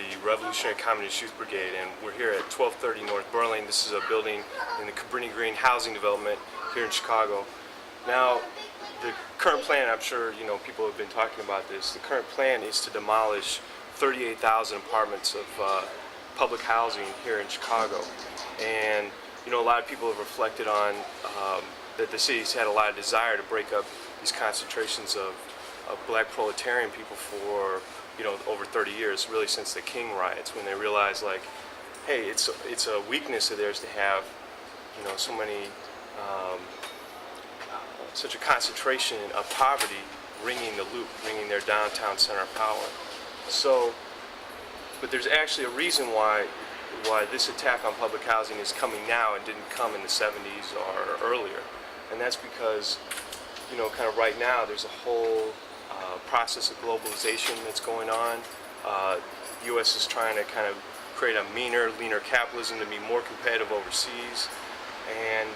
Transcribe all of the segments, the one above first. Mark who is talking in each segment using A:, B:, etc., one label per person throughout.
A: the Revolutionary Communist Youth Brigade, and we're here at 1230 North Burling. This is a building in the Cabrini Green housing development here in Chicago. Now, the current plan, I'm sure people have been talking about this, the current plan is to demolish 38,000 apartments of public housing here in Chicago. And a lot of people have reflected on that the city's had a lot of desire to break up these concentrations of black proletarian people for over 30 years, really since the King riots, when they realized, like, hey, it's a weakness of theirs to have so many such a concentration of poverty ringing the loop, ringing their downtown center of power. So, but there's actually a reason why this attack on public housing is coming now and didn't come in the 70s or earlier, and that's because kind of right now there's a whole process of globalization that's going on. The U.S. is trying to kind of create a meaner, leaner capitalism to be more competitive overseas, and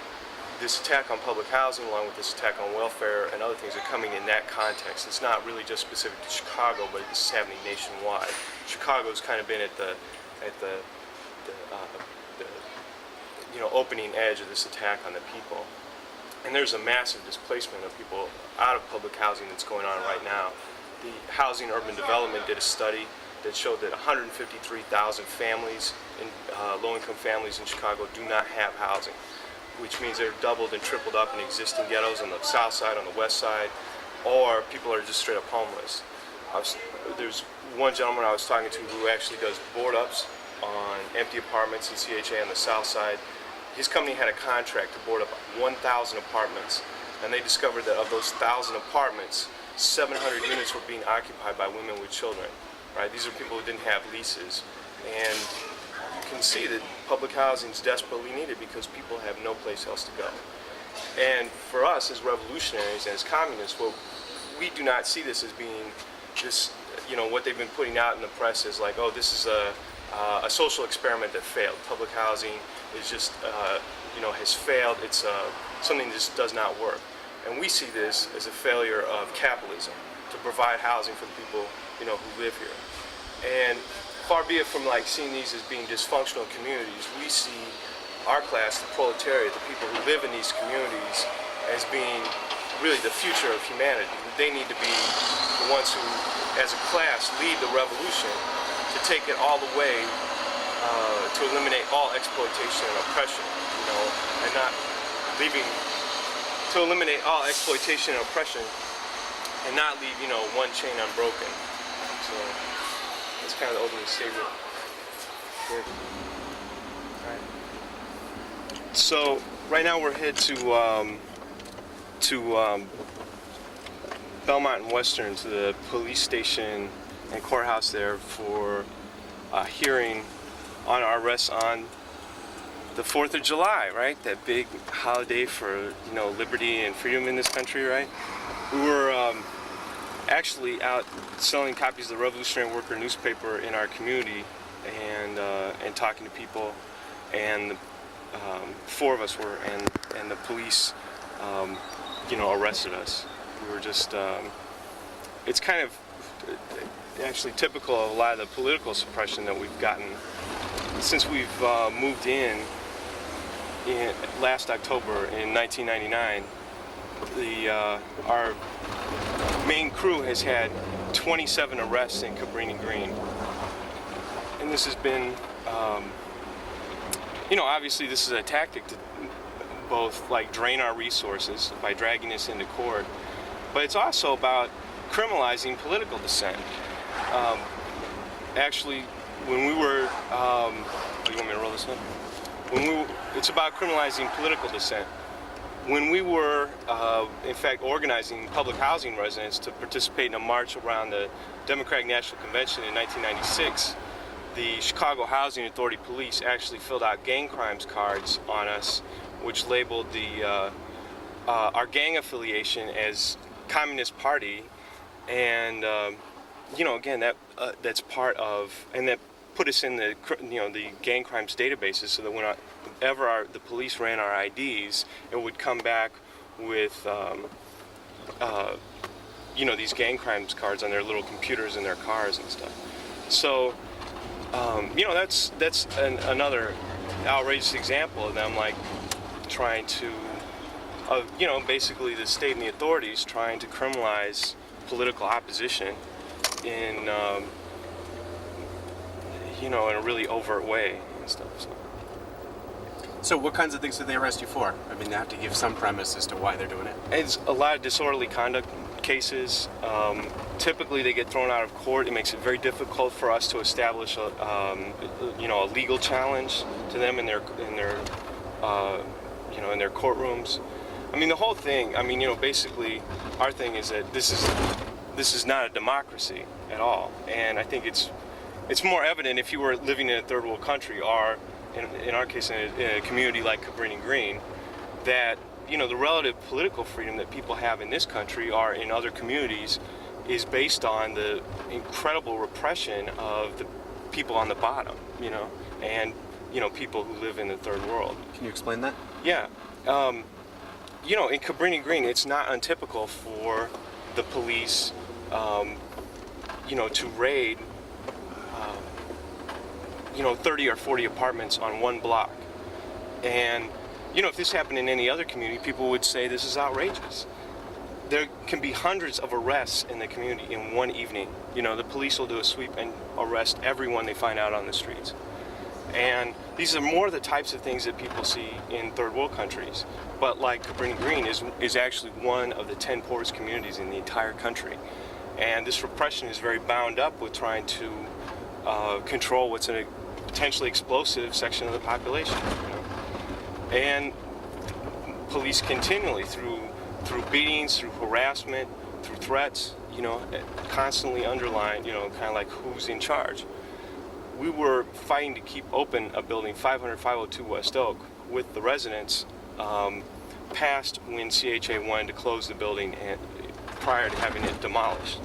A: this attack on public housing, along with this attack on welfare and other things, are coming in that context. It's not really just specific to Chicago, but this is happening nationwide. Chicago's kind of been at the opening edge of this attack on the people. And there's a massive displacement of people out of public housing that's going on right now. The Housing Urban Development did a study that showed that 153,000 families, low-income families in Chicago, do not have housing, which means they're doubled and tripled up in existing ghettos on the south side, on the west side, or people are just straight up homeless. There's one gentleman I was talking to who actually does board-ups on empty apartments in CHA on the south side. His company had a contract to board up 1,000 apartments, and they discovered that of those 1,000 apartments, 700 units were being occupied by women with children. Right? These are people who didn't have leases, and you can see that public housing is desperately needed because people have no place else to go. And for us as revolutionaries and as communists, well, we do not see this as being this, what they've been putting out in the press is like, oh, this is a social experiment that failed. Public housing is just, has failed. It's something that just does not work. And we see this as a failure of capitalism to provide housing for the people, who live here. And far be it from seeing these as being dysfunctional communities, we see our class, the proletariat, the people who live in these communities, as being really the future of humanity. They need to be the ones who, as a class, lead the revolution to take it all the way to eliminate all exploitation and oppression, and not leaving, to eliminate all exploitation and oppression and not leave, one chain unbroken. So that's kind of the opening statement. Good. All right. So right now we're headed to Belmont and Western, to the police station and courthouse there for a hearing on our arrests on the 4th of July, right? That big holiday for, liberty and freedom in this country, right? We were actually out selling copies of the Revolutionary Worker newspaper in our community and talking to people, and 4 of us were, and the police, arrested us. We were just, it's kind of actually typical of a lot of the political suppression that we've gotten since we've moved in last October in 1999. Our main crew has had 27 arrests in Cabrini Green, and this has been, obviously this is a tactic to both drain our resources by dragging us into court, but it's also about criminalizing political dissent. Actually, when we were, do you want me to roll this up? It's about criminalizing political dissent. When we were, in fact, organizing public housing residents to participate in a march around the Democratic National Convention in 1996, the Chicago Housing Authority police actually filled out gang crimes cards on us, which labeled our gang affiliation as Communist Party, and again, that's part of, and that put us in the the gang crimes databases, so that whenever the police ran our IDs, it would come back with these gang crimes cards on their little computers in their cars and stuff. So That's another outrageous example of them like trying to, basically the state and the authorities trying to criminalize political opposition in, in a really overt way and stuff.
B: So what kinds of things did they arrest you for? I mean, they have to give some premise as to why they're doing it.
A: It's a lot of disorderly conduct cases. Typically, they get thrown out of court. It makes it very difficult for us to establish a legal challenge to them in their courtrooms. I mean, the whole thing. I mean, basically, our thing is that this is not a democracy at all, and I think it's more evident if you were living in a third world country or in our case, in a community like Cabrini Green, that the relative political freedom that people have in this country or in other communities is based on the incredible repression of the people on the bottom, and people who live in the third world.
B: Can you explain that?
A: Yeah, in Cabrini Green, it's not untypical for the police, to raid 30 or 40 apartments on one block. And, if this happened in any other community, people would say this is outrageous. There can be hundreds of arrests in the community in one evening. The police will do a sweep and arrest everyone they find out on the streets. And these are more the types of things that people see in third world countries. But like Cabrini Green is actually one of the 10 poorest communities in the entire country. And this repression is very bound up with trying to control what's a potentially explosive section of the population. And police continually, through beatings, through harassment, through threats, constantly underline, kind of like who's in charge. We were fighting to keep open a building, 502 West Oak, with the residents past when CHA wanted to close the building and prior to having it demolished.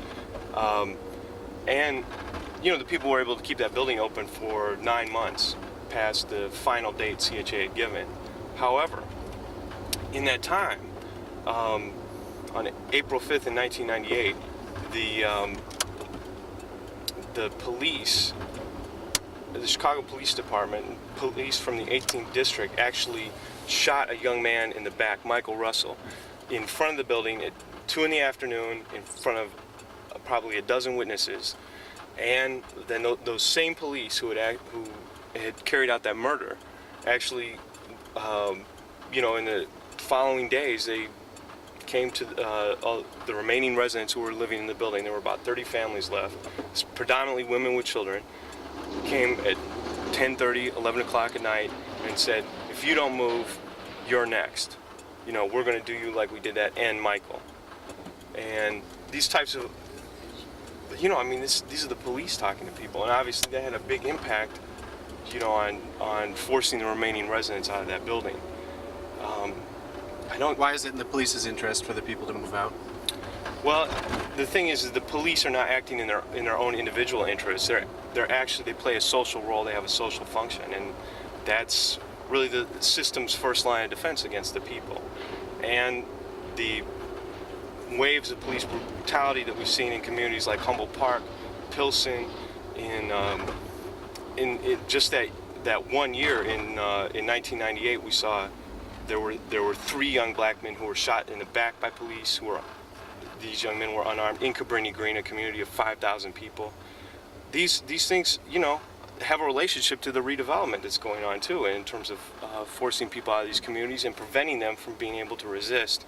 A: And the people were able to keep that building open for 9 months past the final date CHA had given. However, in that time, on April 5th in 1998, the police, the Chicago Police Department, police from the 18th District actually shot a young man in the back, Michael Russell, in front of the building at 2 in the afternoon in front of probably a dozen witnesses. And then those same police who had carried out that murder actually, in the following days, they came to the remaining residents who were living in the building. There were about 30 families left, predominantly women with children, came at 10:30, 11 o'clock at night and said, if you don't move, you're next. We're going to do you like we did that and Michael. And these types of, these are the police talking to people, and obviously that had a big impact, on forcing the remaining residents out of that building.
B: Why is it in the police's interest for the people to move out?
A: Well, the thing is the police are not acting in their own individual interests. They play a social role. They have a social function, and that's really the system's first line of defense against the people. And the waves of police brutality that we've seen in communities like Humboldt Park, Pilsen, in just that 1 year in 1998, we saw there were 3 young black men who were shot in the back by police. These young men were unarmed in Cabrini Green, a community of 5,000 people. These things, have a relationship to the redevelopment that's going on too, in terms of forcing people out of these communities and preventing them from being able to resist,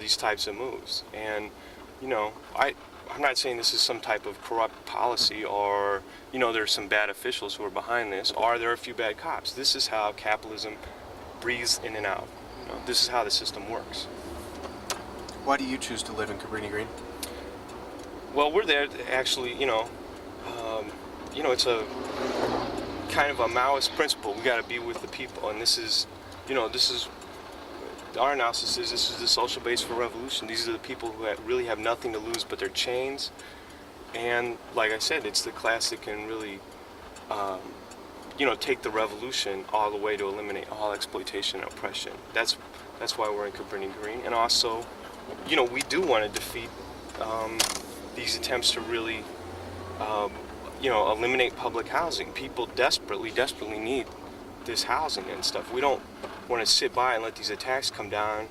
A: these types of moves. And, I'm not saying this is some type of corrupt policy or, there's some bad officials who are behind this, or there are a few bad cops. This is how capitalism breathes in and out. This is how the system works.
B: Why do you choose to live in Cabrini Green?
A: Well, we're there to actually, it's a kind of a Maoist principle. We got to be with the people, and this is our analysis is this is the social base for revolution. These are the people who really have nothing to lose but their chains. And like I said, it's the class that can really, take the revolution all the way to eliminate all exploitation and oppression. That's why we're in Cabrini Green. And also, we do want to defeat these attempts to really, eliminate public housing. People desperately need this housing and stuff. We don't want to sit by and let these attacks come down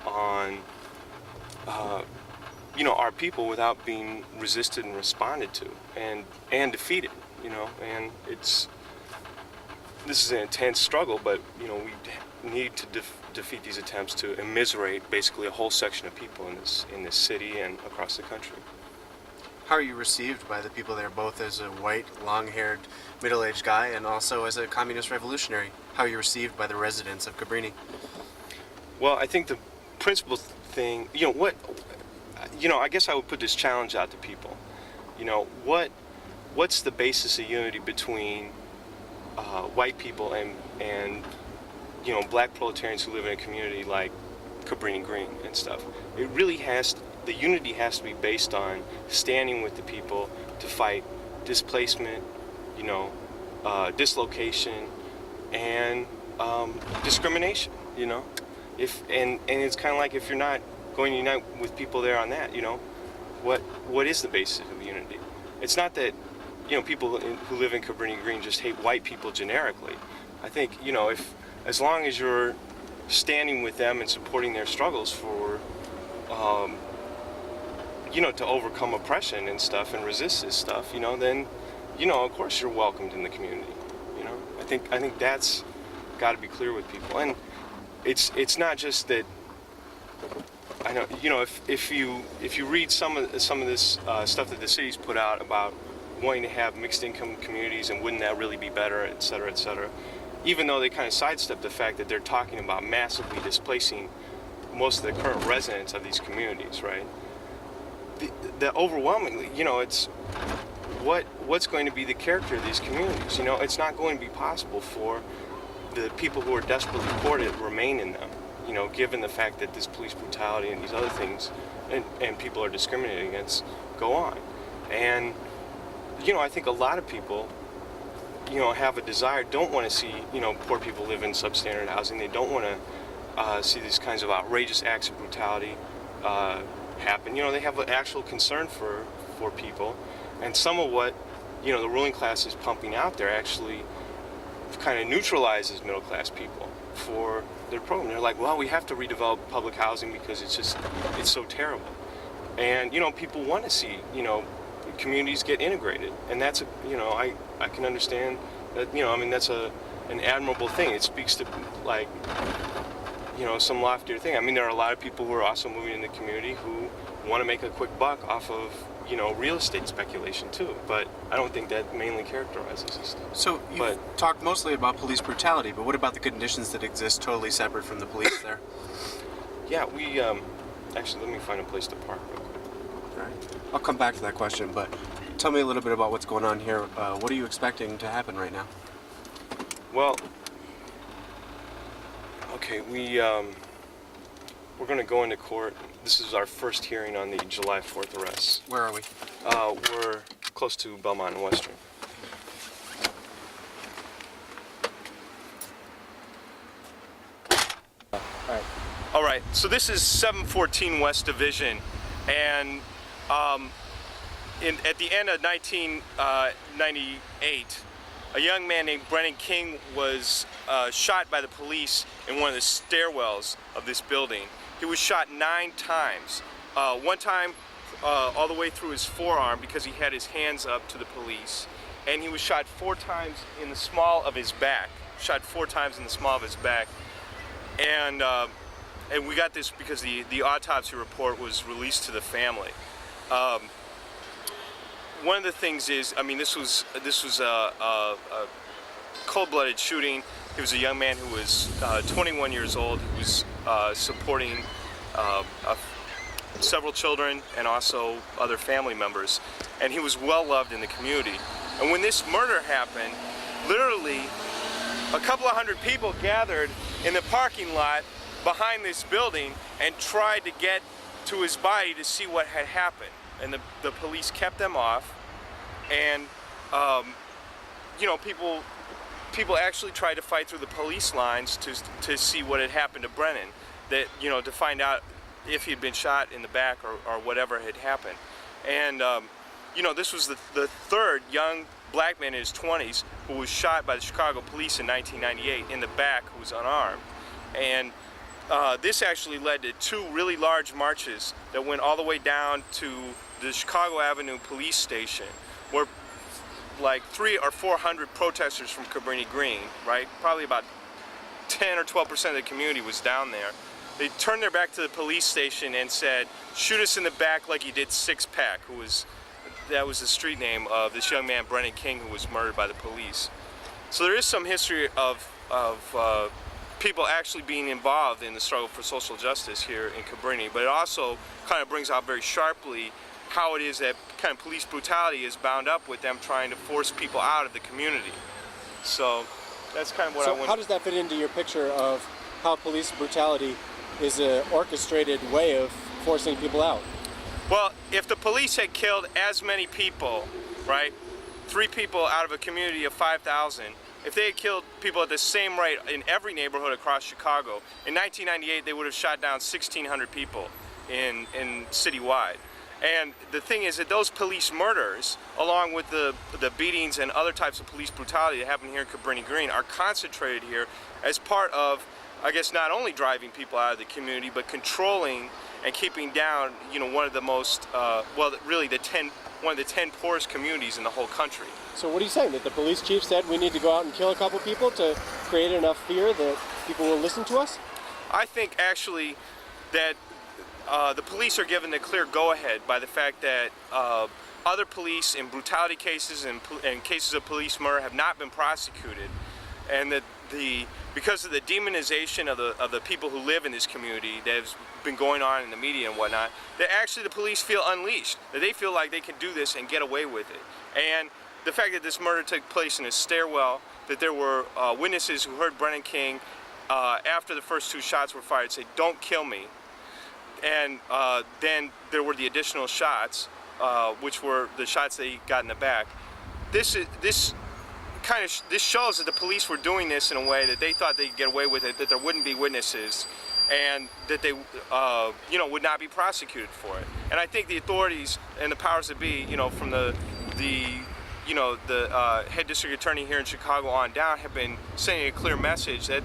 A: on our people without being resisted and responded to and defeated. And this is an intense struggle, but we need to defeat these attempts to immiserate basically a whole section of people in this city and across the country.
B: How are you received by the people there, both as a white, long-haired, middle-aged guy and also as a communist revolutionary? How are you received by the residents of Cabrini?
A: Well, I think the principal thing, I guess I would put this challenge out to people. What's the basis of unity between white people and black proletarians who live in a community like Cabrini Green and stuff? The unity has to be based on standing with the people to fight displacement, dislocation, and discrimination. And it's kind of like, if you're not going to unite with people there on that, what is the basis of unity? It's not that people who live in Cabrini Green just hate white people generically. I think if as long as you're standing with them and supporting their struggles for to overcome oppression and stuff and resist this stuff, then of course you're welcomed in the community. I think that's got to be clear with people. And it's not just that. I know, if you read some of this stuff that the city's put out about wanting to have mixed income communities and wouldn't that really be better, et cetera, et cetera, even though they kind of sidestep the fact that they're talking about massively displacing most of the current residents of these communities, right? The overwhelmingly, it's what's going to be the character of these communities. It's not going to be possible for the people who are desperately poor to remain in them. Given the fact that this police brutality and these other things and people are discriminated against go on. And, I think a lot of people, have a desire, don't want to see, poor people live in substandard housing. They don't want to see these kinds of outrageous acts of brutality happen. They have an actual concern for people. And some of what, the ruling class is pumping out there actually kind of neutralizes middle class people for their program. They're like, well, we have to redevelop public housing because it's so terrible. And people want to see communities get integrated, and that's I can understand that. That's an admirable thing. It speaks to some loftier thing. There are a lot of people who are also moving in the community who want to make a quick buck off of real estate speculation too, but I don't think that mainly characterizes this stuff.
B: So you've talked mostly about police brutality, but what about the conditions that exist totally separate from the police there?
A: Yeah, we actually, let me find a place to park real quick.
B: All right. I'll come back to that question, but tell me a little bit about what's going on here. What are you expecting to happen right now?
A: Well, okay, we're going to go into court. This is our first hearing on the July 4th arrests.
B: Where are we?
A: We're close to Belmont and Western. All right, so this is 714 West Division, and at the end of 1998, a young man named Brennan King was shot by the police in one of the stairwells of this building. He was shot 9 times. One time all the way through his forearm because he had his hands up to the police. And he was shot 4 times in the small of his back. Shot 4 times in the small of his back. And we got this because the autopsy report was released to the family. One of the things is, this was a cold-blooded shooting. He was a young man who was 21 years old, who was supporting several children and also other family members. And he was well loved in the community. And when this murder happened, literally a couple of hundred people gathered in the parking lot behind this building and tried to get to his body to see what had happened. And the police kept them off. And, people actually tried to fight through the police lines to see what had happened to Brennan, to find out if he had been shot in the back or whatever had happened. And this was the third young black man in his 20s who was shot by the Chicago police in 1998 in the back, who was unarmed. And this actually led to two really large marches that went all the way down to the Chicago Avenue police station, where like 300 or 400 protesters from Cabrini Green, right? Probably about 10 or 12% of the community was down there. They turned their back to the police station and said, "Shoot us in the back like you did Six Pack," that was the street name of this young man, Brennan King, who was murdered by the police. So there is some history of people actually being involved in the struggle for social justice here in Cabrini, but it also kind of brings out very sharply how it is that kind of police brutality is bound up with them trying to force people out of the community. So that's kind of what I want.
C: So how does that fit into your picture of how police brutality is an orchestrated way of forcing people out?
A: Well, if the police had killed as many people, right, 3 people out of a community of 5,000, if they had killed people at the same rate in every neighborhood across Chicago, in 1998 they would have shot down 1,600 people in citywide. And the thing is that those police murders, along with the beatings and other types of police brutality that happen here in Cabrini Green, are concentrated here as part of, I guess, not only driving people out of the community, but controlling and keeping down, one of the most, really one of the 10 poorest communities in the whole country.
C: So what are you saying? That the police chief said we need to go out and kill a couple people to create enough fear that people will listen to us?
A: I think actually that the police are given the clear go-ahead by the fact that other police in brutality cases and cases of police murder have not been prosecuted, and that because of the demonization of the people who live in this community that has been going on in the media and whatnot, that actually the police feel unleashed, that they feel like they can do this and get away with it. And the fact that this murder took place in a stairwell, that there were witnesses who heard Brennan King after the first 2 shots were fired say, "Don't kill me," and then there were the additional shots, which were the shots that he got in the back. This shows that the police were doing this in a way that they thought they'd get away with it, that there wouldn't be witnesses, and that they would not be prosecuted for it. And I think the authorities and the powers that be, from the head district attorney here in Chicago on down, have been sending a clear message that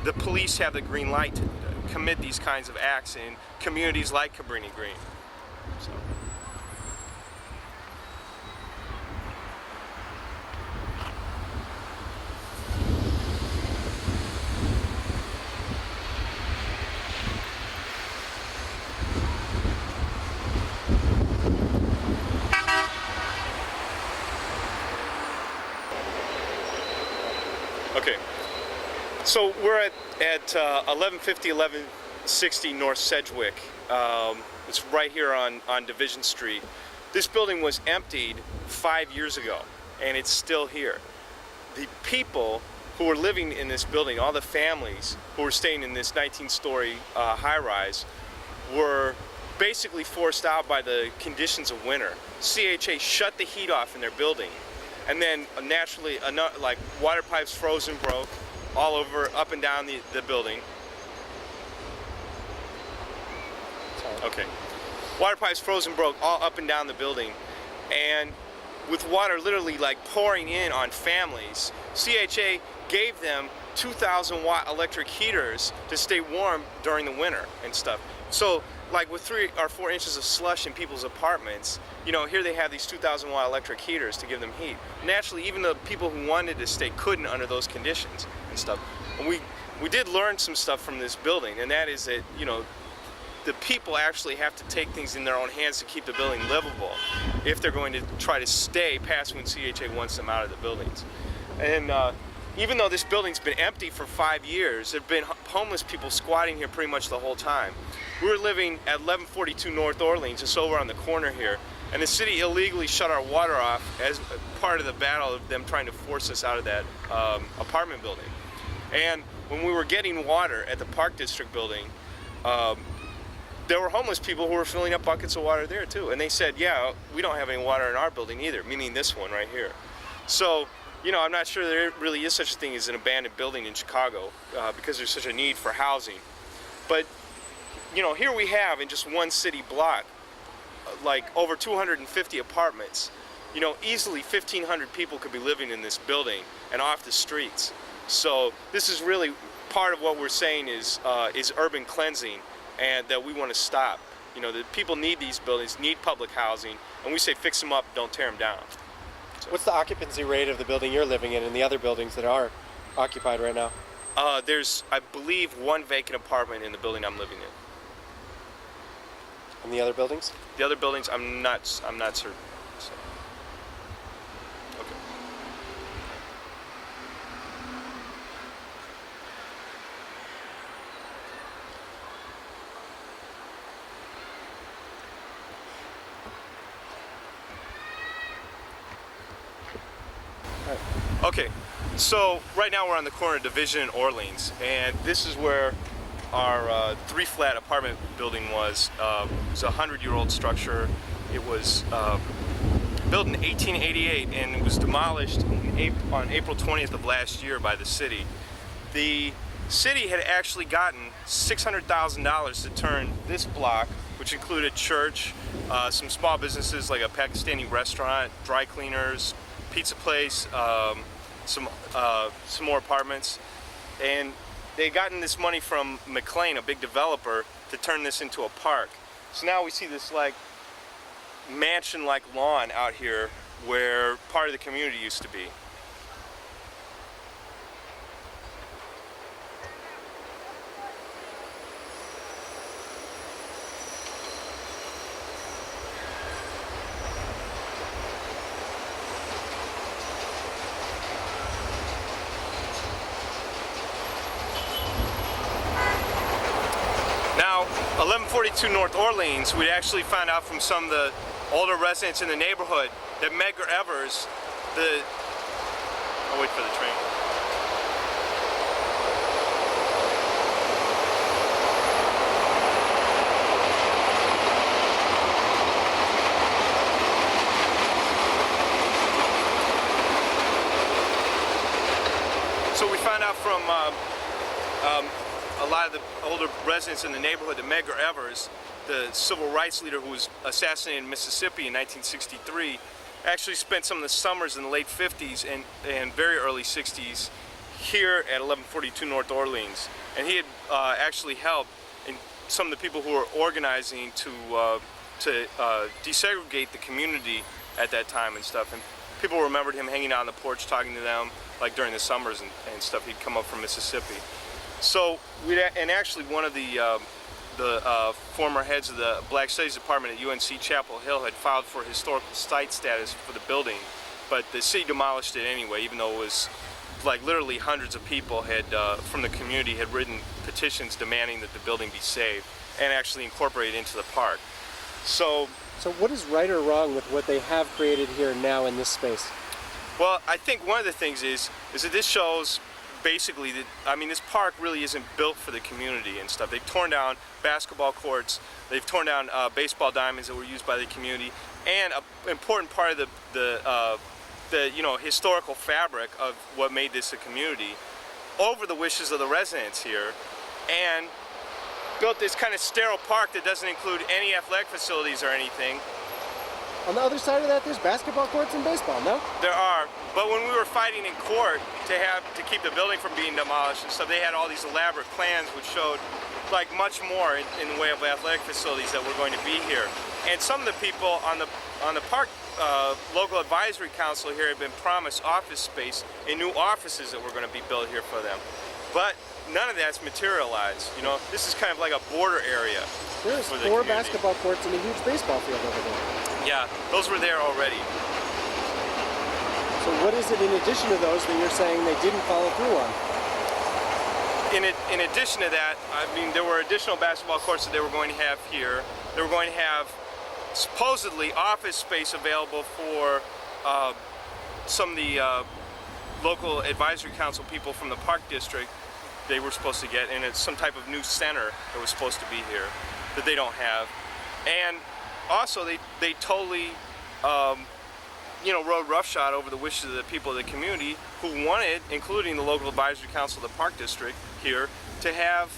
A: the police have the green light to commit these kinds of acts in communities like Cabrini Green. So. Okay, so we're at 1150, 1160 North Sedgwick. It's right here on Division Street. This building was emptied 5 years ago, and it's still here. The people who were living in this building, all the families who were staying in this 19-story high-rise, were basically forced out by the conditions of winter. CHA shut the heat off in their building. And then naturally, like water pipes froze and broke all over, up and down the building.
C: Sorry.
A: Okay. Water pipes froze and broke all up and down the building. And with water literally like pouring in on families, CHA gave them 2,000 watt electric heaters to stay warm during the winter and stuff. So like with 3 or 4 inches of slush in people's apartments, here they have these 2,000 watt electric heaters to give them heat. Naturally, even the people who wanted to stay couldn't under those conditions and stuff. And we did learn some stuff from this building, and that is that, the people actually have to take things in their own hands to keep the building livable if they're going to try to stay past when CHA wants them out of the buildings. And even though this building's been empty for 5 years, there have been homeless people squatting here pretty much the whole time. We were living at 1142 North Orleans, just over on the corner here, and the city illegally shut our water off as part of the battle of them trying to force us out of that apartment building. And when we were getting water at the Park District building, there were homeless people who were filling up buckets of water there too. And they said, yeah, we don't have any water in our building either, meaning this one right here. So, I'm not sure there really is such a thing as an abandoned building in Chicago because there's such a need for housing. But, here we have in just one city block like over 250 apartments. You know, easily 1,500 people could be living in this building and off the streets. So this is really part of what we're saying is urban cleansing, and that we want to stop. You know, the people need these buildings, need public housing, and we say fix them up, don't tear them down. So,
C: What's the occupancy rate of the building you're living in and the other buildings that are occupied right now?
A: there's, I believe, one vacant apartment in the building I'm living in.
C: And the other buildings?
A: The other buildings, I'm not certain. So. Okay. Okay, so right now we're on the corner of Division and Orleans, and this is where our three-flat apartment building was. It's a 100-year-old structure. It was built in 1888, and it was demolished on April 20th of last year by the city. The city had actually gotten $600,000 to turn this block, which included church, some small businesses like a Pakistani restaurant, dry cleaners, pizza place, some more apartments, and they had gotten this money from McLean, a big developer, to turn this into a park. So now we see this like mansion-like lawn out here where part of the community used to be. Now, 1142 North Orleans, we actually found out from some of the older residents in the neighborhood that Medgar Evers, I'll wait for the train. So we found out from a lot of the older residents in the neighborhood that Medgar Evers, the civil rights leader who was assassinated in Mississippi in 1963, actually spent some of the summers in the late 50s and very early 60s here at 1142 North Orleans. And he had actually helped in some of the people who were organizing to desegregate the community at that time and stuff. And people remembered him hanging out on the porch talking to them, like during the summers and stuff. He'd come up from Mississippi. So, and actually one of the former heads of the Black Studies Department at UNC Chapel Hill had filed for historical site status for the building, but the city demolished it anyway, even though it was like literally hundreds of people had from the community had written petitions demanding that the building be saved and actually incorporated into the park. So
C: what is right or wrong with what they have created here now in this space?
A: Well, I think one of the things is that this shows basically that, I mean, this park really isn't built for the community and stuff. They've torn down basketball courts, they've torn down baseball diamonds that were used by the community, and an important part of the you know, historical fabric of what made this a community over the wishes of the residents here, and built this kind of sterile park that doesn't include any athletic facilities or anything.
C: On the other side of that, there's basketball courts and baseball, no?
A: There are, but when we were fighting in court to keep the building from being demolished and stuff, they had all these elaborate plans which showed like much more in the way of athletic facilities that were going to be here. And some of the people on the park local advisory council here had been promised office space and new offices that were going to be built here for them. But none of that's materialized. You know, this is kind of like a border area.
C: There's
A: for the
C: four
A: community.
C: basketball courts and a huge baseball field over there.
A: Yeah, those were there already.
C: So what is it in addition to those that you're saying they didn't follow through on?
A: In addition to that, I mean, there were additional basketball courts that they were going to have here. They were going to have supposedly office space available for some of the local advisory council people from the park district they were supposed to get, and it's some type of new center that was supposed to be here that they don't have. And also they totally you know, rode roughshod over the wishes of the people of the community who wanted, including the local advisory council of the park district here, to have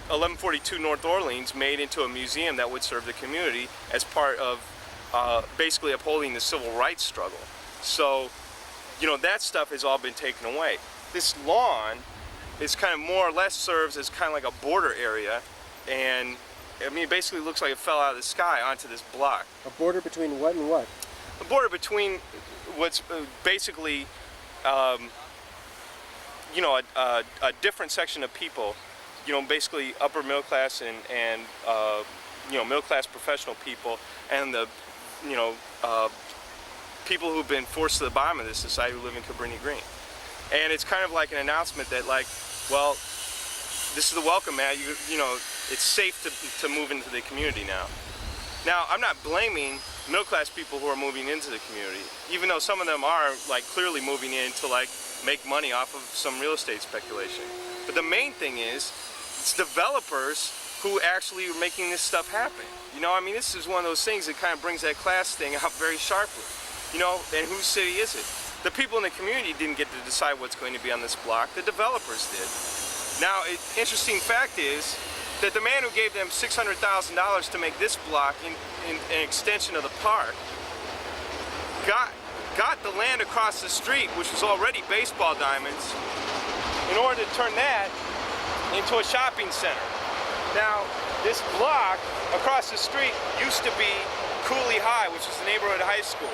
A: 1142 North Orleans made into a museum that would serve the community as part of basically upholding the civil rights struggle. So, you know, that stuff has all been taken away. This lawn is kind of more or less serves as kind of like a border area, and I mean, it basically looks like it fell out of the sky onto this block.
C: A border between what and what?
A: A border between what's basically, you know, a different section of people, you know, basically upper middle class and you know, middle class professional people, and the, you know, people who've been forced to the bottom of this society who live in Cabrini Green. And it's kind of like an announcement that, like, well, this is the welcome mat. You know, it's safe to move into the community now. Now, I'm not blaming middle-class people who are moving into the community, even though some of them are, like, clearly moving in to, like, make money off of some real estate speculation. But the main thing is, it's developers who actually are making this stuff happen. You know, I mean, this is one of those things that kind of brings that class thing out very sharply. You know, and whose city is it? The people in the community didn't get to decide what's going to be on this block. The developers did. Now, an interesting fact is that the man who gave them $600,000 to make this block in an extension of the park got the land across the street, which was already baseball diamonds, in order to turn that into a shopping center. Now, this block across the street used to be Cooley High, which is the neighborhood high school.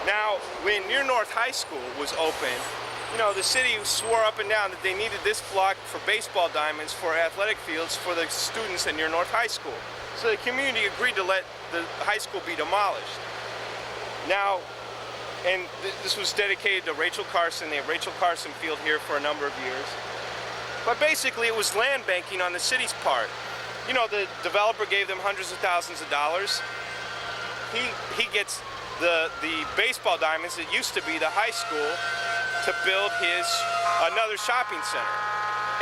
A: Now, when Near North High School was open, you know, the city swore up and down that they needed this block for baseball diamonds for athletic fields for the students at Near North High School. So the community agreed to let the high school be demolished. Now, and this was dedicated to Rachel Carson. They had Rachel Carson Field here for a number of years. But basically it was land banking on the city's part. You know, the developer gave them hundreds of thousands of dollars. He gets the baseball diamonds that used to be the high school to build another shopping center.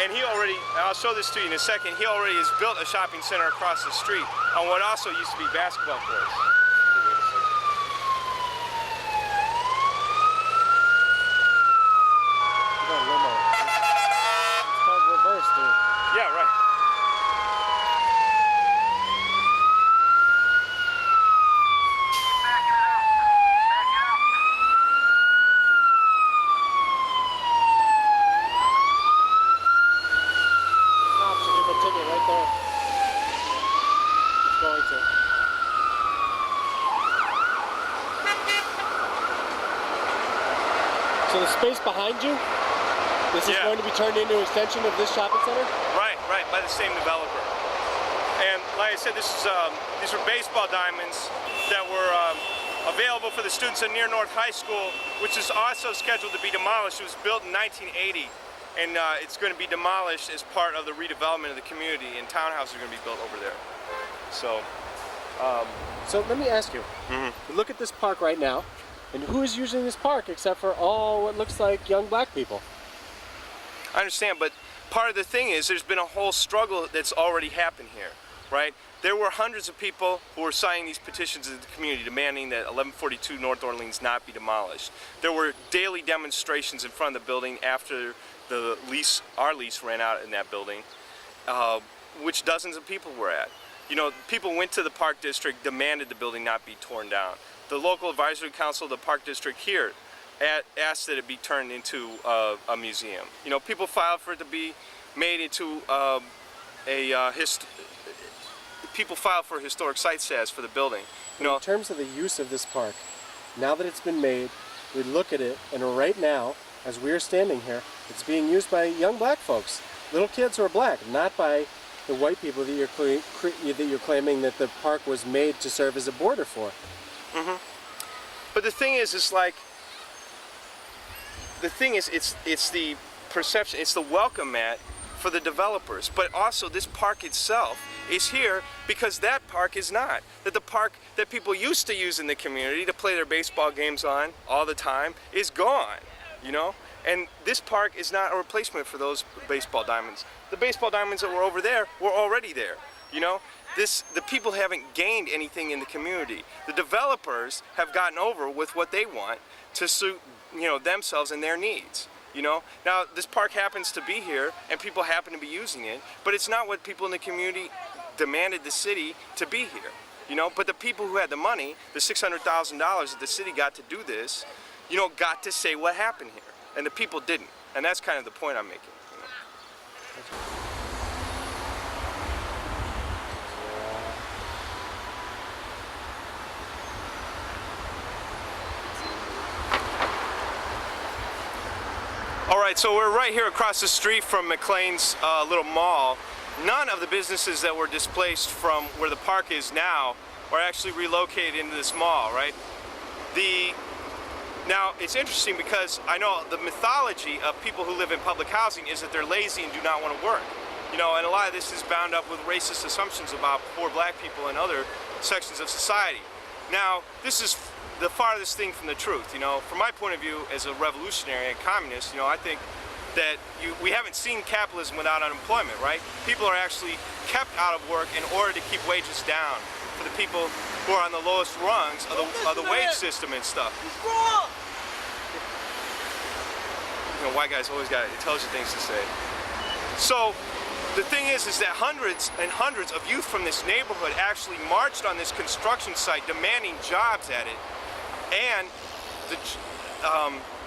A: And he already, I'll show this to you in a second, he already has built a shopping center across the street on what also used to be basketball courts.
C: It's called reverse, dude.
A: Yeah, right.
C: So the space behind you, this is going to be turned into an extension of this shopping center?
A: Right, by the same developer. And like I said, these were baseball diamonds that were available for the students at Near North High School, which is also scheduled to be demolished. It was built in 1980, and it's going to be demolished as part of the redevelopment of the community, and townhouses are going to be built over there. So
C: let me ask you, look at this park right now, and who is using this park except for all what looks like young black people?
A: I understand, but part of the thing is there's been a whole struggle that's already happened here, right? There were hundreds of people who were signing these petitions in the community demanding that 1142 North Orleans not be demolished. There were daily demonstrations in front of the building after our lease ran out in that building, which dozens of people were at. You know, people went to the Park District, demanded the building not be torn down. The local advisory council of the Park District here asked that it be turned into a museum. You know, people filed for it to be made into people filed for historic site status for the building. You know,
C: in terms of the use of this park, now that it's been made, we look at it, and right now, as we are standing here, it's being used by young black folks, little kids who are black, not by the white people that you're claiming that the park was made to serve as a border for.
A: But the thing is, it's like, it's the perception, it's the welcome mat for the developers. But also, this park itself is here because that park is not. That the park that people used to use in the community to play their baseball games on all the time is gone, you know? And this park is not a replacement for those baseball diamonds. The baseball diamonds that were over there were already there, you know? The people haven't gained anything in the community. The developers have gotten over with what they want to suit, you know, themselves and their needs. You know, now this park happens to be here and people happen to be using it, but it's not what people in the community demanded the city to be here. You know, but the people who had the money, the $600,000 that the city got to do this, you know, got to say what happened here, and the people didn't. And that's kind of the point I'm making. You know? All right, so we're right here across the street from McLean's little mall. None of the businesses that were displaced from where the park is now are actually relocated into this mall, right? Now, it's interesting because I know the mythology of people who live in public housing is that they're lazy and do not want to work. You know, and a lot of this is bound up with racist assumptions about poor black people and other sections of society. Now, this is the farthest thing from the truth. You know, from my point of view as a revolutionary and communist, you know, I think that we haven't seen capitalism without unemployment, right? People are actually kept out of work in order to keep wages down for the people who are on the lowest rungs of the wage system and stuff. You know, white guys always got intelligent things to say. So the thing is that hundreds and hundreds of youth from this neighborhood actually marched on this construction site demanding jobs at it, and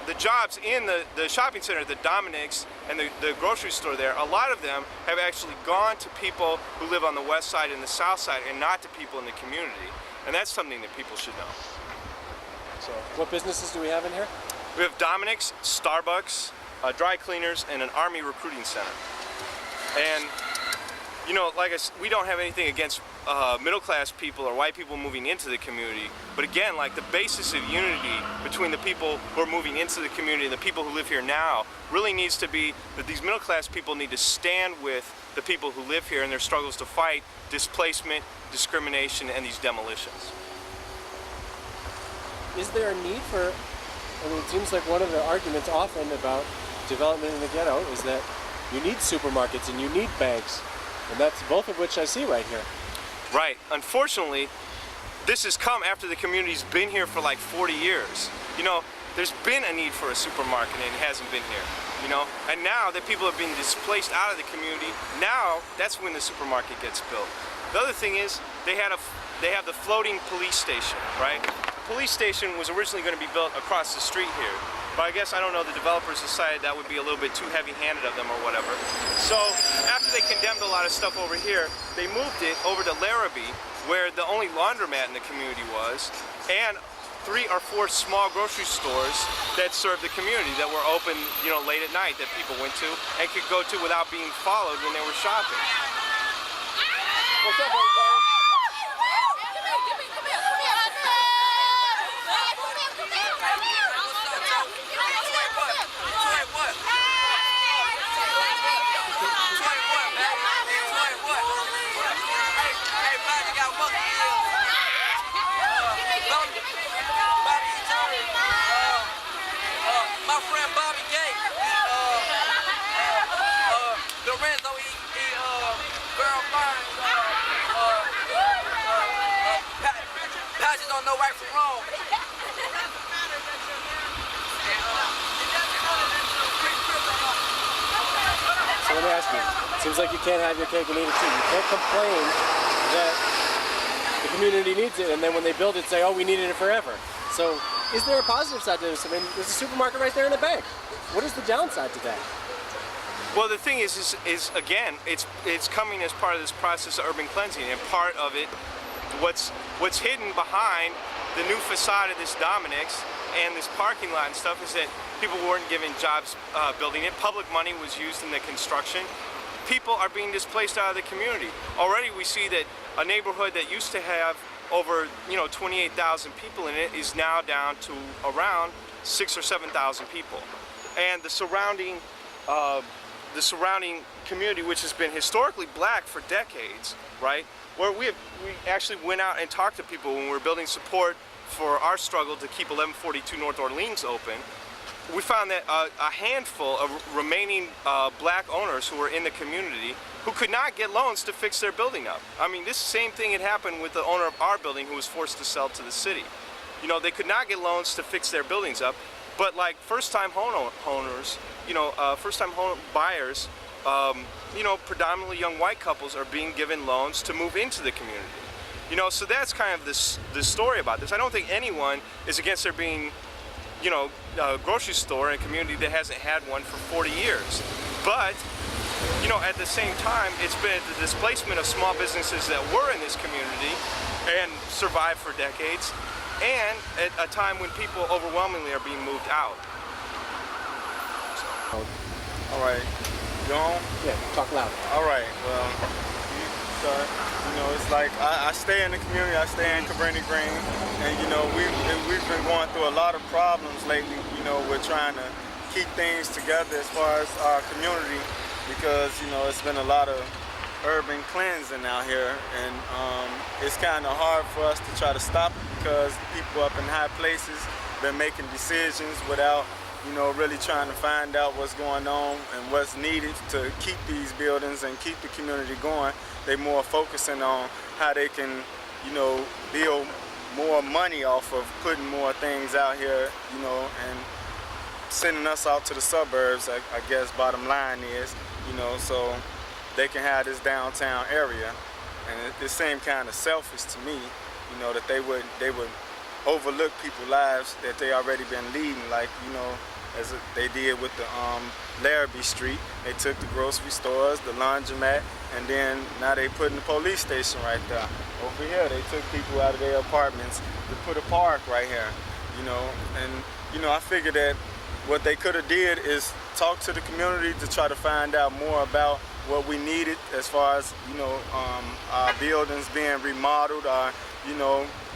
A: the jobs in the shopping center, the Dominic's and the grocery store there, a lot of them have actually gone to people who live on the west side and the south side and not to people in the community. And that's something that people should know.
C: So, what businesses do we have in here?
A: We have Dominic's, Starbucks, dry cleaners, and an Army recruiting center. And, you know, like I said, we don't have anything against middle-class people or white people moving into the community. But again, like the basis of unity between the people who are moving into the community and the people who live here now really needs to be that these middle-class people need to stand with the people who live here in their struggles to fight displacement, discrimination, and these demolitions.
C: Is there a need for, I mean, it seems like one of the arguments often about development in the ghetto is that you need supermarkets and you need banks, and that's both of which I see right here.
A: Right. Unfortunately, this has come after the community's been here for like 40 years. You know, there's been a need for a supermarket and it hasn't been here, you know? And now that people are being displaced out of the community, now that's when the supermarket gets built. The other thing is they have the floating police station, right? The police station was originally going to be built across the street here. But I guess, I don't know, the developers decided that would be a little bit too heavy-handed of them or whatever. So after they condemned a lot of stuff over here, they moved it over to Larrabee, where the only laundromat in the community was, and 3 or 4 small grocery stores that served the community that were open, you know, late at night that people went to and could go to without being followed when they were shopping. What's up, everybody?
D: My friend Bobby Gay, Lorenzo, he girl fine, passes on no right from wrong.
C: So let me ask you, it seems like you can't have your cake and eat it too. You can't complain that the community needs it, and then when they build it, say, oh, we needed it forever. So is there a positive side to this? I mean, there's a supermarket right there in the bank. What is the downside to that?
A: Well, the thing is again, it's coming as part of this process of urban cleansing, and part of it, what's hidden behind the new facade of this Dominic's and this parking lot and stuff is that people weren't given jobs building it. Public money was used in the construction. People are being displaced out of the community. Already we see that a neighborhood that used to have over 28,000 people in it is now down to around 6,000 or 7,000 people, and the surrounding community, which has been historically black for decades, right? Where we actually went out and talked to people when we were building support for our struggle to keep 1142 North Orleans open. We found that a handful of remaining black owners who were in the community who could not get loans to fix their building up. I mean, this same thing had happened with the owner of our building who was forced to sell to the city. You know, they could not get loans to fix their buildings up, But like first-time homeowners, first-time home buyers, predominantly young white couples are being given loans to move into the community. So that's kind of this story about this. I don't think anyone is against there being, a grocery store in a community that hasn't had one for 40 years. But, at the same time, it's been the displacement of small businesses that were in this community and survived for decades, and at a time when people overwhelmingly are being moved out.
E: All right, you on?
C: Yeah, talk loud.
E: All right, well, it's like I stay in the community, I stay in Cabrini Green, and we've been going through a lot of problems lately. We're trying to keep things together as far as our community, because it's been a lot of urban cleansing out here, and it's kind of hard for us to try to stop it because people up in high places been making decisions without really trying to find out what's going on and what's needed to keep these buildings and keep the community going. They more focusing on how they can, build more money off of putting more things out here, and sending us out to the suburbs, I guess bottom line is, so they can have this downtown area. And it seemed kind of selfish to me, that they would overlook people's lives that they already been leading, like, as they did with the Larrabee Street. They took the grocery stores, the laundromat, and then now they putting the police station right there. Over here, they took people out of their apartments to put a park right here, and I figured that what they could have did is talk to the community to try to find out more about what we needed as far as, our buildings being remodeled, our,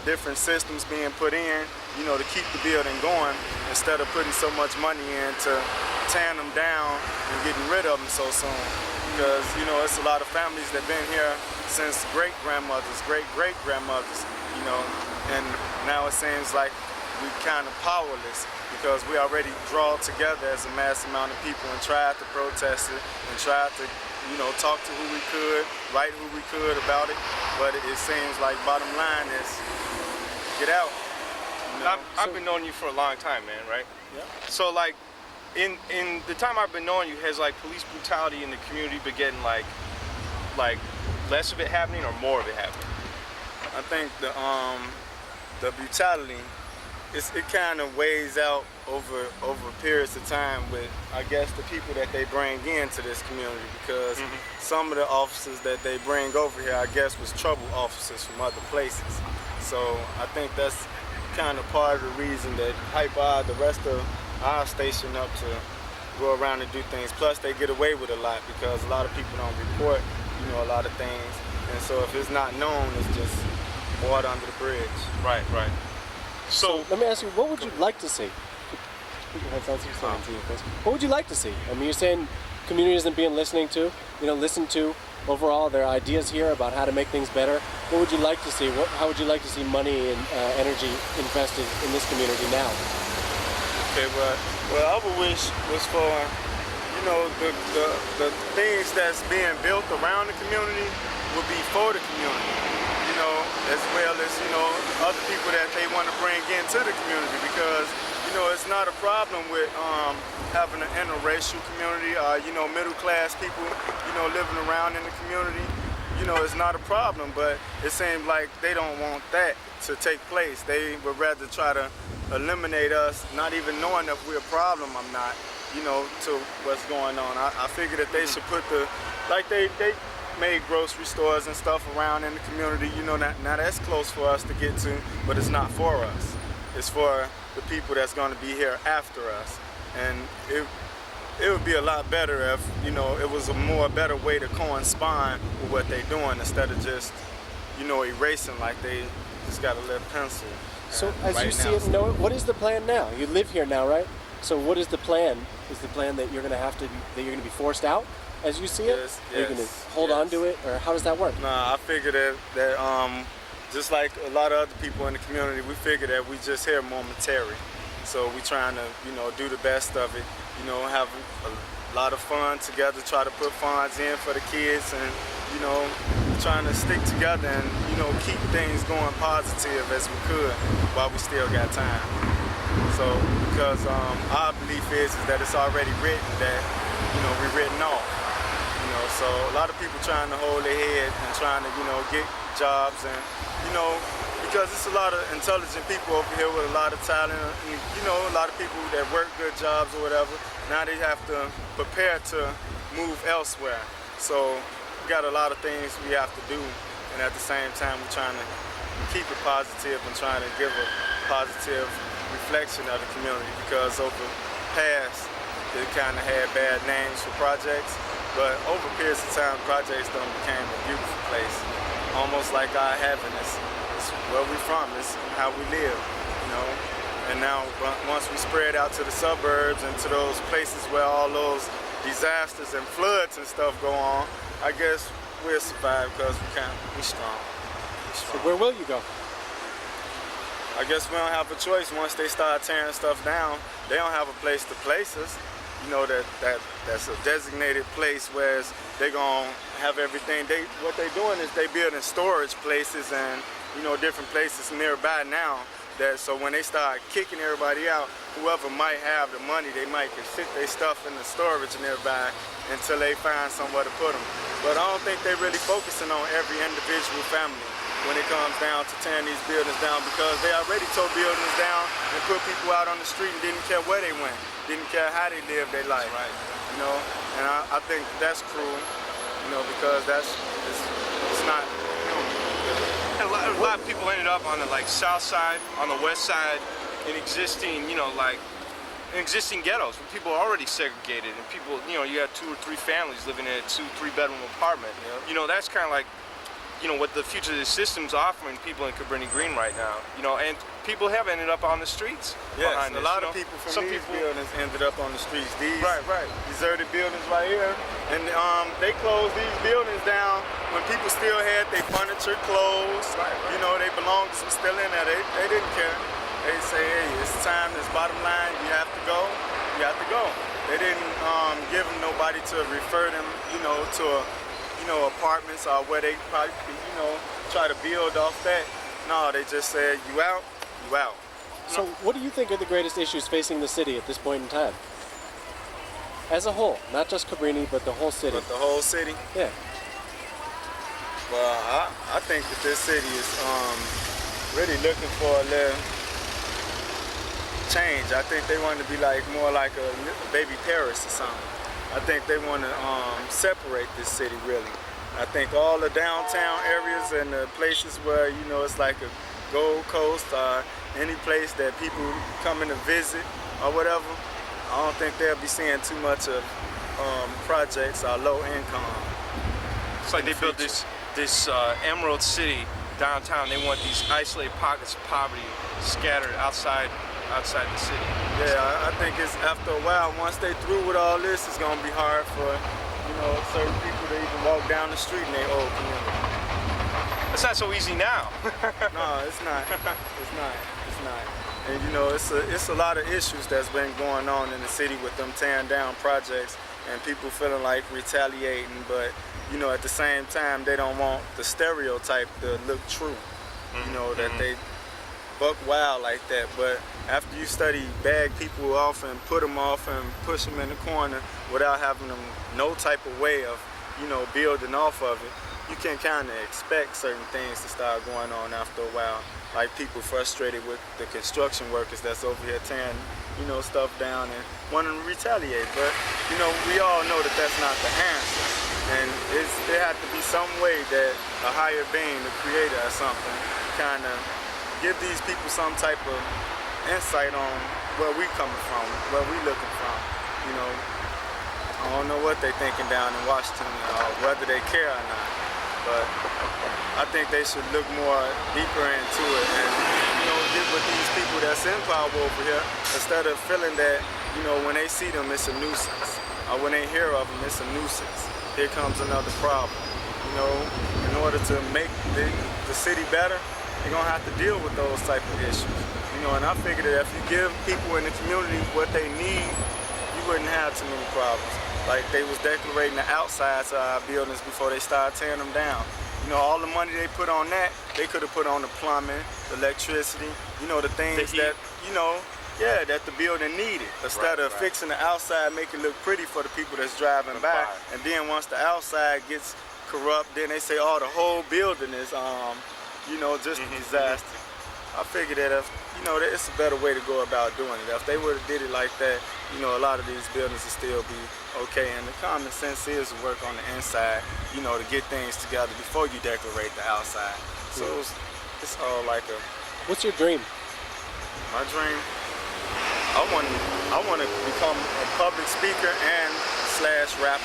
E: different systems being put in, to keep the building going, instead of putting so much money into tearing them down and getting rid of them so soon. Because, it's a lot of families that been here since great-grandmothers, great-great-grandmothers, and now it seems like we're kind of powerless because we already draw together as a mass amount of people and tried to protest it and tried to talk to who we could, write who we could about it, but it seems like bottom line is get out.
A: I've been knowing you for a long time, man, right?
C: Yeah.
A: So like, in the time I've been knowing you, has like police brutality in the community been getting like less of it happening or more of it happening?
E: I think the brutality, it kind of weighs out over periods of time with, I guess, the people that they bring into this community, because some of the officers that they bring over here, I guess, was trouble officers from other places. So I think that's kind of part of the reason that hype the rest of our station up to go around and do things. Plus, they get away with a lot because a lot of people don't report, a lot of things. And so if it's not known, it's just water under the bridge.
A: Right. So
C: let me ask you, what would you like to see? What would you like to see? I mean, you're saying community isn't being listened to overall, their ideas here about how to make things better. What would you like to see? How would you like to see money and energy invested in this community now?
E: Okay, well, I would wish was for, the things that's being built around the community would be for the community, as well as, other people that they want to bring into the community, because, it's not a problem with having an interracial community, middle class people, living around in the community. It's not a problem, but it seems like they don't want that to take place. They would rather try to eliminate us, not even knowing if we're a problem or not, to what's going on. I figure that they should put they made grocery stores and stuff around in the community, now that's close for us to get to, but it's not for us. It's for the people that's going to be here after us. And it would be a lot better if, it was a better way to correspond with what they're doing, instead of just, erasing like they just got a lead pencil.
C: So as you see it, Noah, what is the plan now? You live here now, right? So what is the plan? Is the plan that you're going to be forced out as you see it?
E: Yes,
C: Are you going to hold on to it, or how does that work?
E: Nah, I figure that just like a lot of other people in the community, we figure that we just here momentary. So we trying to, do the best of it, have a lot of fun together, try to put funds in for the kids, and, trying to stick together and, keep things going positive as we could while we still got time. So, because our belief is that it's already written that, we're written off. So a lot of people trying to hold their head and trying to, get jobs and, because it's a lot of intelligent people over here with a lot of talent, and, a lot of people that work good jobs or whatever. Now they have to prepare to move elsewhere. So we got a lot of things we have to do, and at the same time we're trying to keep it positive and trying to give a positive reflection of the community, because over past it kind of had bad names for projects, but over periods of time projects done became a beautiful place, almost like our heaven. It's where we're from, it's how we live, and now once we spread out to the suburbs and to those places where all those disasters and floods and stuff go on, I guess we'll survive because we're strong.
C: So where will you go?
E: I guess we don't have a choice. Once they start tearing stuff down, they don't have a place to place us. That's a designated place where they're gonna have everything. What they're doing is they building storage places and different places nearby now. So when they start kicking everybody out, whoever might have the money, they might can sit their stuff in the storage nearby until they find somewhere to put them. But I don't think they're really focusing on every individual family when it comes down to tearing these buildings down, because they already tore buildings down and put people out on the street and didn't care where they went, didn't care how they lived their life. Right. And I think that's cruel, because it's not.
A: And a lot of people ended up on the south side, on the west side, in existing, existing ghettos where people are already segregated, and people, you have 2 or 3 families living in a 2-3 bedroom apartment. Yeah. That's kind of like, what the future of the system's offering people in Cabrini Green right now. And people have ended up on the streets.
E: Yes,
A: behind
E: a lot of people from these buildings ended up on the streets. These deserted buildings right here, and they closed these buildings down when people still had their furniture, clothes. They belonged to some still in there. They didn't care. They say, hey, it's time. It's bottom line. You have to go. You have to go. They didn't give them nobody to refer them, to apartments or where they probably, try to build off that. No, they just said, you out, you out.
C: So what do you think are the greatest issues facing the city at this point in time? As a whole, not just Cabrini, but the whole city.
E: But the whole city?
C: Yeah.
E: Well, I think that this city is really looking for a little change. I think they want to be more like a baby Paris or something. I think they want to separate this city, really. I think all the downtown areas and the places where, it's like a Gold Coast or any place that people come in to visit or whatever, I don't think they'll be seeing too much of projects or low income.
A: It's like they built this Emerald City downtown. They want these isolated pockets of poverty scattered outside the city.
E: Yeah, I think it's after a while, once they through with all this, it's gonna be hard for, certain people to even walk down the street in their old community.
A: It's not so easy now.
E: No, it's not. It's not. It's not. And it's a lot of issues that's been going on in the city with them tearing down projects and people feeling like retaliating, but at the same time they don't want the stereotype to look true. That they buck wild like that, but after you bag people off and put them off and push them in the corner without having them no type of way of, building off of it, you can kind of expect certain things to start going on after a while. Like people frustrated with the construction workers that's over here tearing, stuff down and wanting to retaliate. But, we all know that that's not the answer. And there had to be some way that a higher being, the creator or something, kind of give these people some type of insight on where we coming from, where we looking from. I don't know what they thinking down in Washington or whether they care or not, but I think they should look more deeper into it and get with these people that's in power over here, instead of feeling that when they see them it's a nuisance, or when they hear of them it's a nuisance. Here comes another problem. In order to make the city better, you're gonna have to deal with those type of issues. And I figured that if you give people in the community what they need, you wouldn't have too many problems. Like they was decorating the outsides of our buildings before they started tearing them down. All the money they put on that, they could have put on the plumbing, the electricity, the things that, Yeah, that the building needed. Instead of fixing the outside, make it look pretty for the people that's driving by. And then once the outside gets corrupt, then they say, oh, the whole building is, you know, just a disaster. I figured that if, you know, that it's a better way to go about doing it. If they would have did it like that, you know, a lot of these buildings would still be okay. And the common sense is to work on the inside, you know, to get things together before you decorate the outside. So it's all like a...
C: What's your dream?
E: My dream? I want to become a public speaker and / rapper.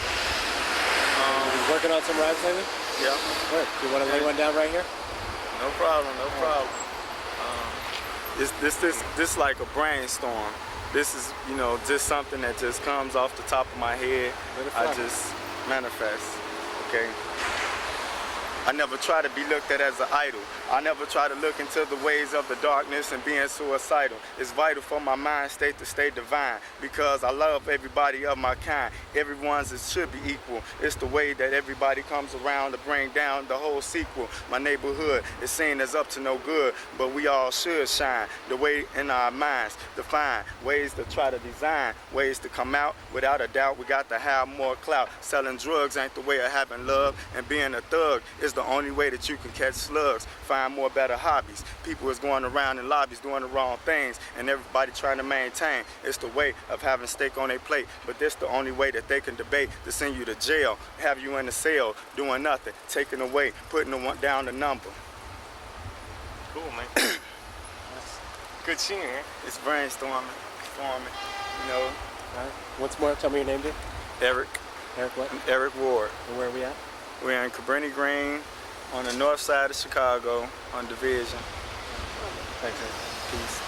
C: You working on some rhymes lately?
E: Yeah.
C: Good. You want to lay one down right here?
E: No problem, no problem. This like a brainstorm. This is, you know, just something that just comes off the top of my head. I just manifest, okay? I never try to be looked at as an idol. I never try to look into the ways of the darkness and being suicidal. It's vital for my mind state to stay divine because I love everybody of my kind. Everyone's it should be equal. It's the way that everybody comes around to bring down the whole sequel. My neighborhood is seen as up to no good, but we all should shine. The way in our minds define ways to try to design, ways to come out. Without a doubt, we got to have more clout. Selling drugs ain't the way of having love, and being a thug is the only way that you can catch slugs. Find more better hobbies. People is going around in lobbies doing the wrong things, and everybody trying to maintain. It's the way of having steak on their plate, but this the only way that they can debate to send you to jail, have you in the cell, doing nothing, taking away, putting down the number.
A: Cool, man. Good seeing you, man.
E: It's brainstorming, forming, you know.
C: All right. Once more, tell me your name, dude.
E: Eric.
C: Eric what?
E: Eric Ward.
C: And where are we at?
E: We're in Cabrini Green on the north side of Chicago on Division.
C: Thanks, Eric. Peace.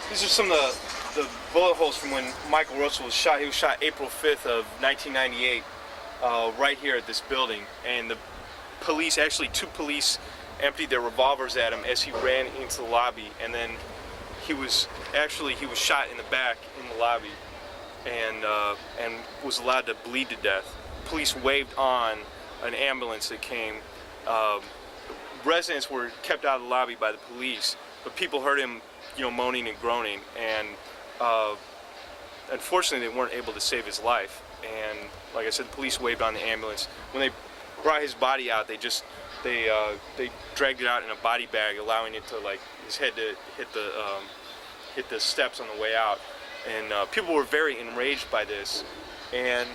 A: These are some of the bullet holes from when Michael Russell was shot. He was shot April 5th of 1998, right here at this building. And the police, actually 2 police, emptied their revolvers at him as he ran into the lobby. And then he was shot in the back in the lobby, and was allowed to bleed to death. Police waved on an ambulance that came. Residents were kept out of the lobby by the police, but people heard him, you know, moaning and groaning, and unfortunately they weren't able to save his life. And like I said, the police waved on the ambulance. When they brought his body out, they dragged it out in a body bag, allowing it to, like, his head to hit the steps on the way out. And people were very enraged by this and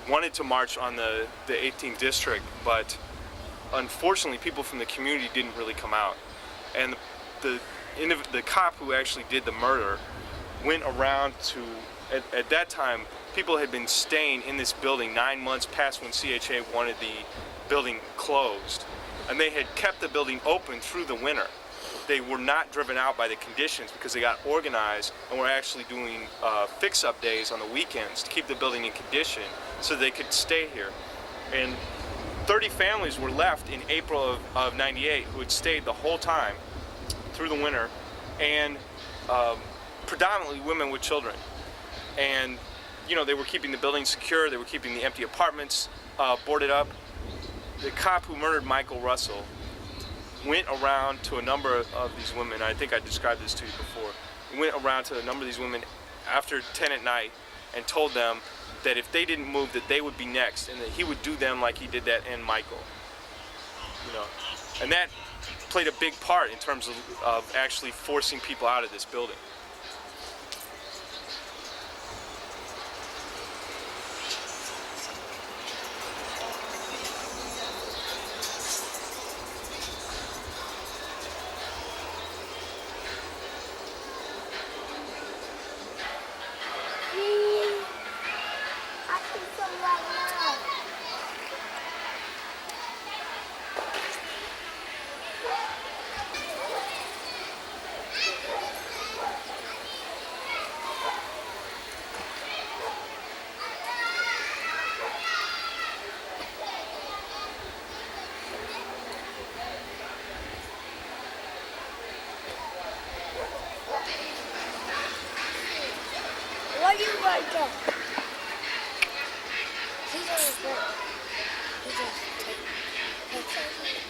A: wanted to march on the 18th district, but unfortunately people from the community didn't really come out. And the cop who actually did the murder went around to, at that time, people had been staying in this building 9 months past when CHA wanted the building closed, and they had kept the building open through the winter. They were not driven out by the conditions because they got organized and were actually doing fix-up days on the weekends to keep the building in condition so they could stay here. And 30 families were left in April of 98 who had stayed the whole time through the winter, and predominantly women with children. And you know, they were keeping the building secure, they were keeping the empty apartments boarded up. The cop who murdered Michael Russell went around to a number of these women. I think I described this to you before. He went around to a number of these women after 10 at night and told them that if they didn't move, that they would be next, and that he would do them like he did that in Michael. You know, and that played a big part in terms of actually forcing people out of this building.
F: right there. He's on his bed. He just takes over.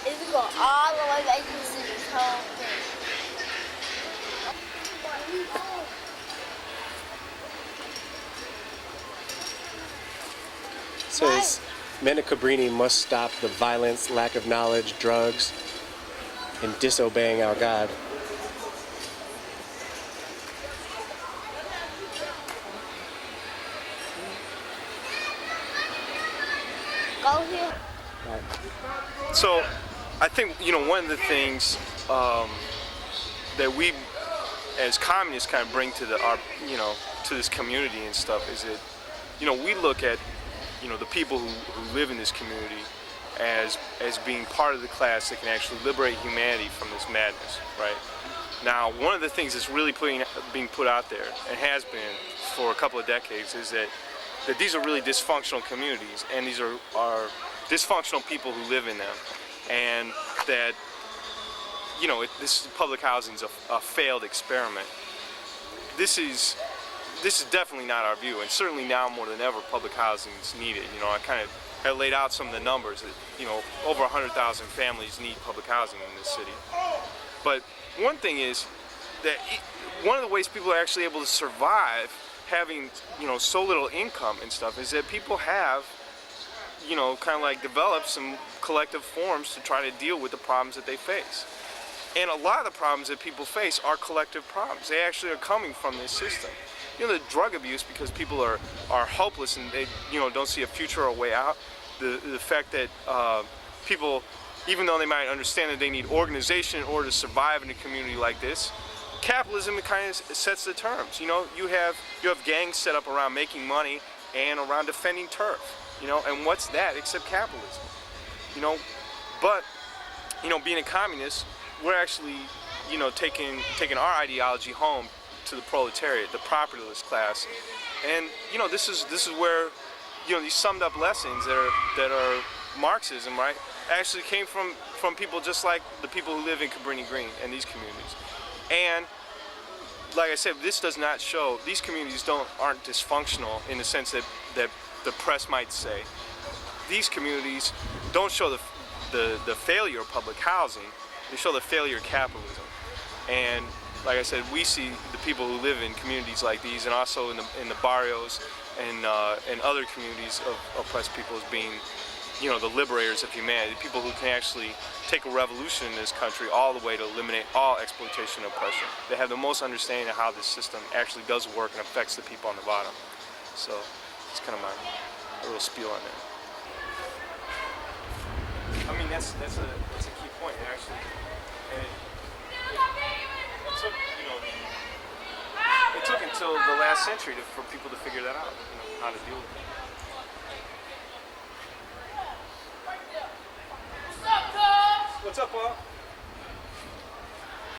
F: If we go all the way back, you can see this whole thing.
C: It says, men of Cabrini must stop the violence, lack of knowledge, drugs, and disobeying our God.
F: Go here.
A: So, I think one of the things that we, as communists, kind of bring to to this community and stuff is that we look at the people who live in this community as being part of the class that can actually liberate humanity from this madness, right? Now, one of the things that's really being put out there, and has been for a couple of decades, is that these are really dysfunctional communities, and these are dysfunctional people who live in them, and that this public housing is a failed experiment. This is definitely not our view, and certainly now more than ever, public housing is needed. I kind of have laid out some of the numbers that over 100,000 families need public housing in this city. But one thing is that one of the ways people are actually able to survive having so little income and stuff is that people have kind of like developed some collective forms to try to deal with the problems that they face. And a lot of the problems that people face are collective problems. They actually are coming from this system. The drug abuse, because people are hopeless and they don't see a future or a way out. The fact that people, even though they might understand that they need organization in order to survive in a community like this, capitalism kind of sets the terms. You have gangs set up around making money and around defending turf. And what's that except capitalism? But being a communist, we're actually taking our ideology home to the proletariat, the propertyless class, and this is where these summed up lessons that are Marxism, right, actually came from people just like the people who live in Cabrini Green and these communities. And like I said, this does not show these communities aren't dysfunctional in the sense that the press might say. These communities don't show the failure of public housing; they show the failure of capitalism. And like I said, we see the people who live in communities like these, and also in the barrios and other communities of oppressed people, as being, the liberators of humanity, people who can actually take a revolution in this country all the way to eliminate all exploitation and oppression. They have the most understanding of how this system actually does work and affects the people on the bottom. So it's kind of my little spiel on that. I mean, that's a key point, actually. And it took until the last century for people to figure that out, how to deal with it. What's up, Paul?